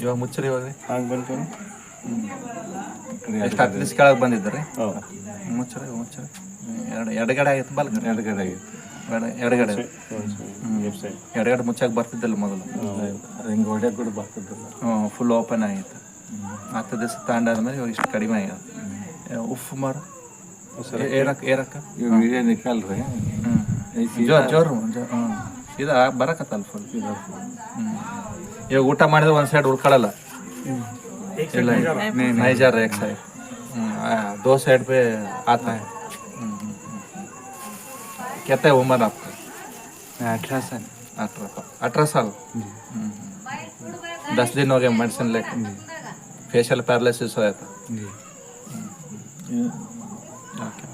ಇವಾಗ ಮುಚ್ಚರಿ ಇವಾಗ ಹಂಗೆ ಬಂತು. ಎಷ್ಟು 10 ದಿವ್ಸ ಕೆಳಗೆ ಬಂದಿದ್ರಿ ಹೌದು, ಮುಚ್ಚರಿ ಎಡಗಡೆ ಆಗಿತ್ತು ಬಲ್ಗ ಎಡಗಡೆ ಆಗಿತ್ತು. ಎಡಗಡೆ ಲೆಫ್ಟ್ ಸೈಡ್ ಎಡಗಡೆ ಮುಚ್ಚಾಕ್ ಬರ್ತಿದ್ದಿಲ್ಲ ಮೊದಲು. ಹಿಂಗೆ ಹೊಡ್ಯಕ್ಕೆ ಕೂಡ ಬರ್ತಿದ್ದಿಲ್ಲ. ಫುಲ್ ಓಪನ್ ಆಗಿತ್ತು. 10 ದಿವಸ ತಾಂಡಾದ್ಮೇಲೆ ಇವಾಗ ಇಷ್ಟು ಕಡಿಮೆ ಆಗ್ಯದ. ಉಫ್ ಮಾರ ಏರಕ್ಕ ವಿಡಿಯೋ ನಿಕ್ಕಲ್ರಿ. ಜೋರು ಇದು ಬರಕತ್ತಲ್ಲ ಫುಲ್. ಇವಾಗ ಊಟ ಮಾಡಿದ್ರೆ ಒಂದು ಸೈಡ್ ಉಳ್ಕೊಳ್ಳಲ್ಲ. ಇಲ್ಲ ನೈಜರ್ एक साइड, 2 साइड पे आता है. कितना है उम्र आपका? 18 साल. 18 साल. 10 दिन हो गए मेडिसिन लेके. फेशियल पैरालिसिस हुआ था. जी. ओके.